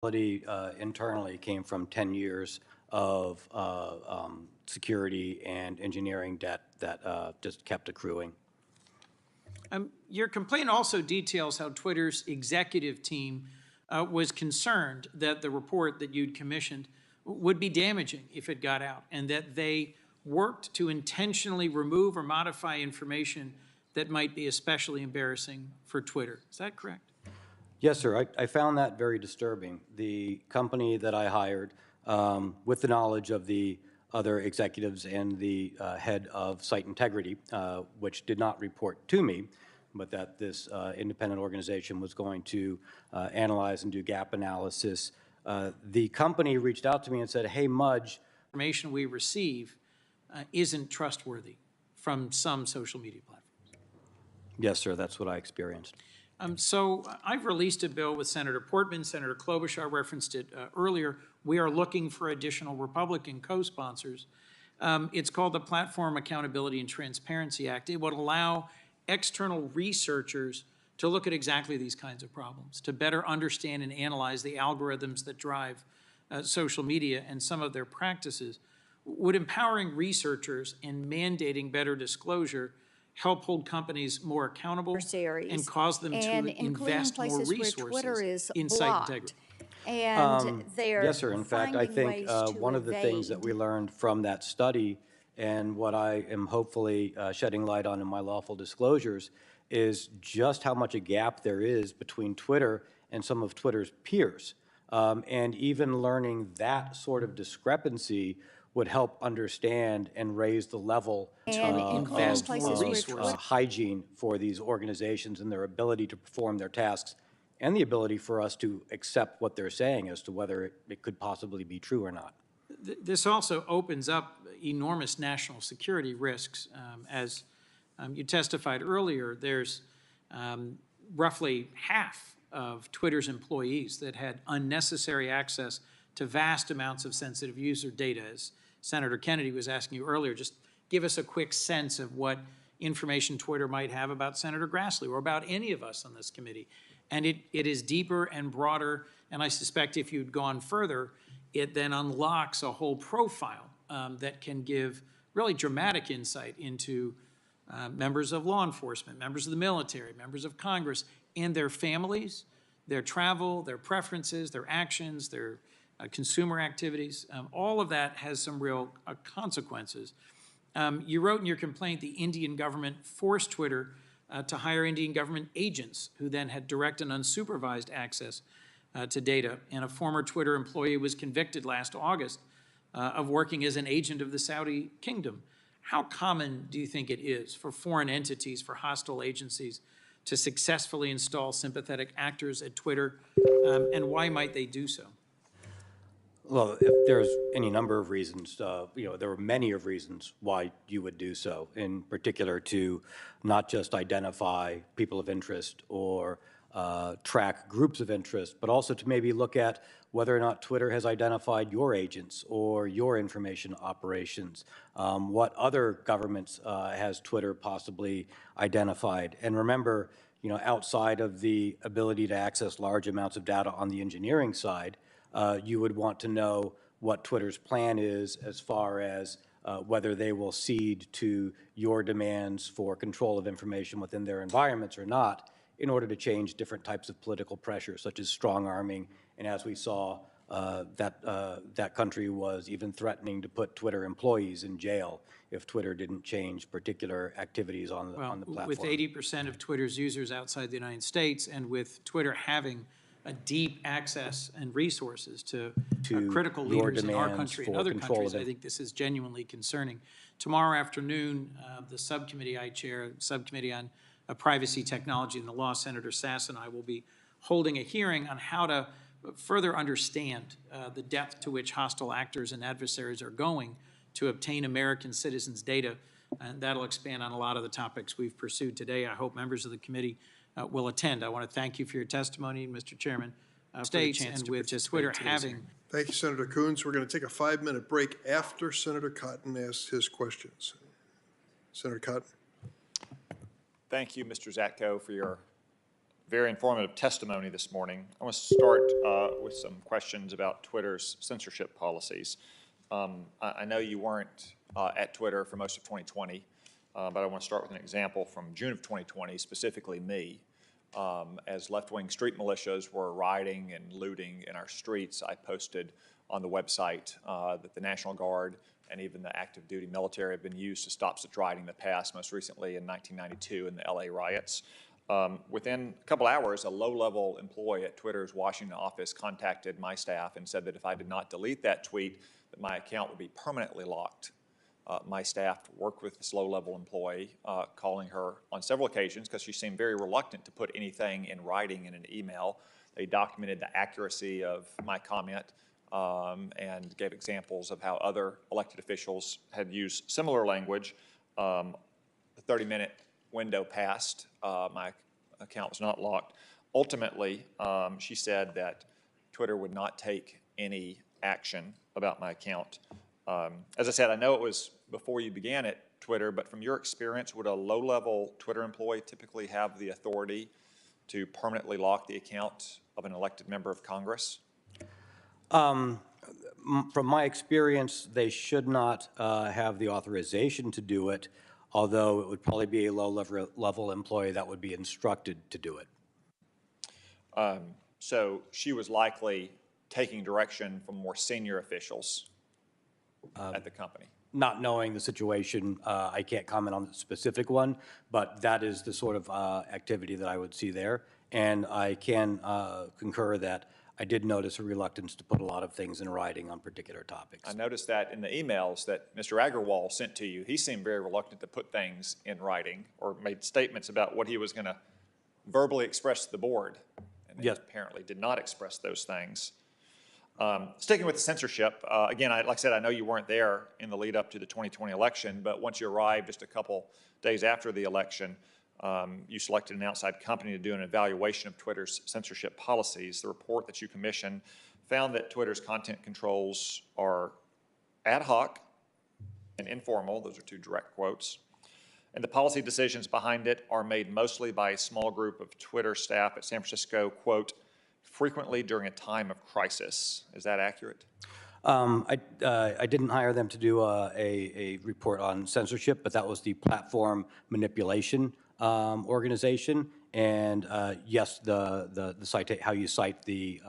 Internally came from 10 years of security and engineering debt that just kept accruing. Your complaint also details how Twitter's executive team was concerned that the report that you'd commissioned would be damaging if it got out, and that they worked to intentionally remove or modify information that might be especially embarrassing for Twitter. Is that correct? Yes, sir. I found that very disturbing. The company that I hired, with the knowledge of the other executives and the head of site integrity, which did not report to me, but that this independent organization was going to analyze and do gap analysis. The company reached out to me and said, hey, Mudge. Information we receive isn't trustworthy from some social media platforms. Yes, sir. That's what I experienced. So I've released a bill with Senator Portman, Senator Klobuchar referenced it earlier. We are looking for additional Republican co-sponsors. It's called the Platform Accountability and Transparency Act. It would allow external researchers to look at exactly these kinds of problems, to better understand and analyze the algorithms that drive social media and some of their practices. Would empowering researchers and mandating better disclosure help hold companies more accountable and cause them to invest more resources in site integrity? And they're yes, sir. In fact, I think one of the things that we learned from that study, and what I am hopefully shedding light on in my lawful disclosures, is just how much a gap there is between Twitter and some of Twitter's peers. And even learning that sort of discrepancy would help understand and raise the level of hygiene for these organizations and their ability to perform their tasks, and the ability for us to accept what they're saying as to whether it could possibly be true or not. This also opens up enormous national security risks. As you testified earlier, there's roughly half of Twitter's employees that had unnecessary access to vast amounts of sensitive user data. As Senator Kennedy was asking you earlier, just give us a quick sense of what information Twitter might have about Senator Grassley or about any of us on this committee. And it is deeper and broader, and I suspect if you'd gone further, it then unlocks a whole profile that can give really dramatic insight into members of law enforcement, members of the military, members of Congress, and their families, their travel, their preferences, their actions, their consumer activities. All of that has some real consequences. You wrote in your complaint the Indian government forced Twitter to hire Indian government agents who then had direct and unsupervised access to data. And a former Twitter employee was convicted last August of working as an agent of the Saudi kingdom. How common do you think it is for foreign entities, for hostile agencies, to successfully install sympathetic actors at Twitter, and why might they do so? Well, if there's any number of reasons, there are many of reasons why you would do so, in particular to not just identify people of interest or track groups of interest, but also to maybe look at whether or not Twitter has identified your agents or your information operations. What other governments has Twitter possibly identified? And remember, outside of the ability to access large amounts of data on the engineering side, you would want to know what Twitter's plan is as far as whether they will cede to your demands for control of information within their environments or not, in order to change different types of political pressure, such as strong-arming. And as we saw, that country was even threatening to put Twitter employees in jail if Twitter didn't change particular activities on the platform. With 80% of Twitter's users outside the United States, and with Twitter having a deep access and resources to critical leaders in our country and other countries, I think this is genuinely concerning. Tomorrow afternoon, the subcommittee I chair, Subcommittee on Privacy, Technology, and the Law, Senator Sasse and I will be holding a hearing on how to further understand the depth to which hostile actors and adversaries are going to obtain American citizens' data, and that'll expand on a lot of the topics we've pursued today. I hope members of the committee will attend. I want to thank you for your testimony, Mr. Chairman. States and with Twitter having. Thank you, Senator Coons. We're going to take a 5-minute break after Senator Cotton asks his questions. Senator Cotton. Thank you, Mr. Zatko, for your very informative testimony this morning. I want to start with some questions about Twitter's censorship policies. I know you weren't at Twitter for most of 2020, but I want to start with an example from June of 2020, specifically me. As left-wing street militias were rioting and looting in our streets, I posted on the website that the National Guard and even the active duty military have been used to stop such rioting in the past, most recently in 1992 in the LA riots. Within a couple hours, a low-level employee at Twitter's Washington office contacted my staff and said that if I did not delete that tweet, that my account would be permanently locked. My staff worked with this low-level employee, calling her on several occasions because she seemed very reluctant to put anything in writing in an email. They documented the accuracy of my comment and gave examples of how other elected officials had used similar language. The 30-minute window passed. My account was not locked. Ultimately, she said that Twitter would not take any action about my account. As I said, I know it was before you began at Twitter, but from your experience, would a low-level Twitter employee typically have the authority to permanently lock the account of an elected member of Congress? From my experience, they should not have the authorization to do it, although it would probably be a low-level employee that would be instructed to do it. So she was likely taking direction from more senior officials at the company. Not knowing the situation, I can't comment on the specific one, but that is the sort of activity that I would see there. And I can concur that I did notice a reluctance to put a lot of things in writing on particular topics. I noticed that in the emails that Mr. Agarwal sent to you, he seemed very reluctant to put things in writing or made statements about what he was going to verbally express to the board. And Yes. he apparently did not express those things. Sticking with the censorship, again, like I said, I know you weren't there in the lead up to the 2020 election, but once you arrived just a couple days after the election, you selected an outside company to do an evaluation of Twitter's censorship policies. The report that you commissioned found that Twitter's content controls are ad hoc and informal. Those are two direct quotes. And the policy decisions behind it are made mostly by a small group of Twitter staff at San Francisco, quote, frequently during a time of crisis. Is that accurate? I didn't hire them to do a report on censorship, but that was the platform manipulation organization. And yes, how you cite the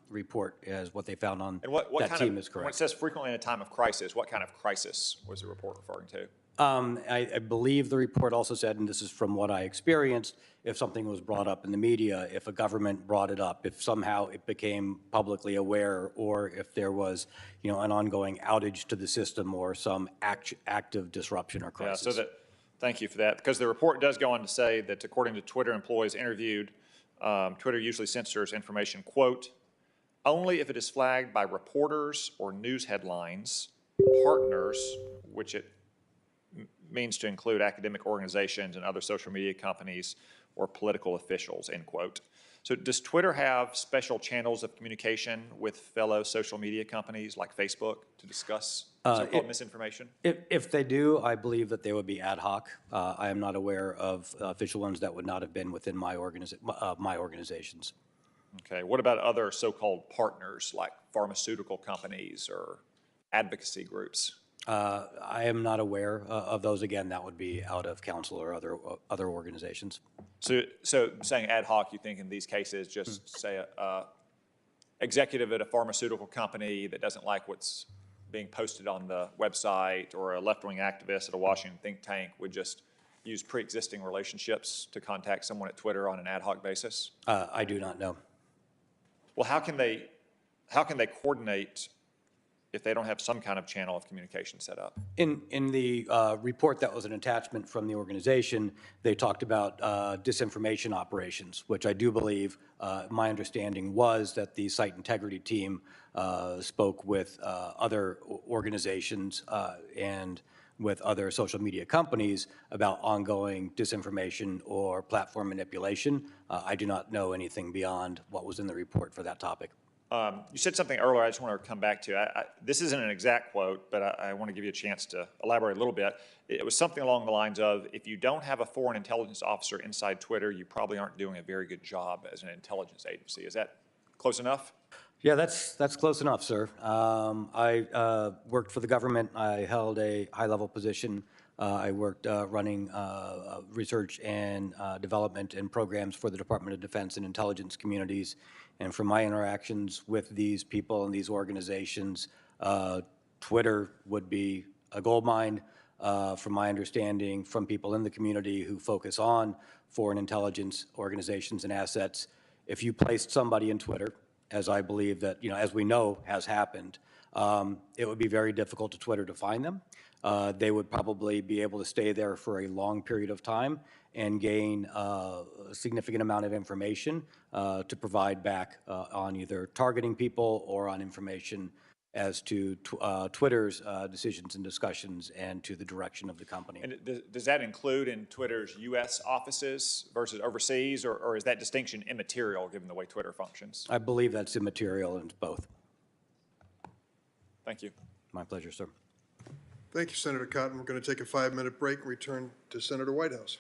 report as what they found on And what that kind team of, is when it correct. says frequently in a time of crisis, what kind of crisis was the report referring to? I believe the report also said, and this is from what I experienced, if something was brought up in the media, if a government brought it up, if somehow it became publicly aware, or if there was, an ongoing outage to the system or some active disruption or crisis. Yeah, thank you for that, because the report does go on to say that according to Twitter employees interviewed, Twitter usually censors information, quote, only if it is flagged by reporters or news headlines, partners, which it means to include academic organizations and other social media companies or political officials, end quote. So does Twitter have special channels of communication with fellow social media companies like Facebook to discuss so-called misinformation? If they do, I believe that they would be ad hoc. I am not aware of official ones that would not have been within my organizations. Okay, what about other so-called partners like pharmaceutical companies or advocacy groups? I am not aware of those. Again, that would be out of council or other organizations. So saying ad hoc, you think in these cases, just say a executive at a pharmaceutical company that doesn't like what's being posted on the website, or a left-wing activist at a Washington think tank would just use pre-existing relationships to contact someone at Twitter on an ad hoc basis? I do not know. Well, how can they coordinate if they don't have some kind of channel of communication set up? In the report that was an attachment from the organization, they talked about disinformation operations, which I do believe, my understanding was that the site integrity team spoke with other organizations and with other social media companies about ongoing disinformation or platform manipulation. I do not know anything beyond what was in the report for that topic. You said something earlier I just want to come back to. This isn't an exact quote, but I want to give you a chance to elaborate a little bit. It was something along the lines of, if you don't have a foreign intelligence officer inside Twitter, you probably aren't doing a very good job as an intelligence agency. Is that close enough? Yeah, that's close enough, sir. I worked for the government. I held a high-level position. I worked running research and development and programs for the Department of Defense and intelligence communities. And from my interactions with these people and these organizations, Twitter would be a goldmine. From my understanding, from people in the community who focus on foreign intelligence organizations and assets, if you placed somebody in Twitter, as I believe that, as we know has happened, it would be very difficult to Twitter to find them. They would probably be able to stay there for a long period of time and gain a significant amount of information to provide back on either targeting people or on information as to Twitter's decisions and discussions and to the direction of the company. And does that include in Twitter's U.S. offices versus overseas, or is that distinction immaterial given the way Twitter functions? I believe that's immaterial in both. Thank you. My pleasure, sir. Thank you, Senator Cotton. We're going to take a 5-minute break and return to Senator Whitehouse.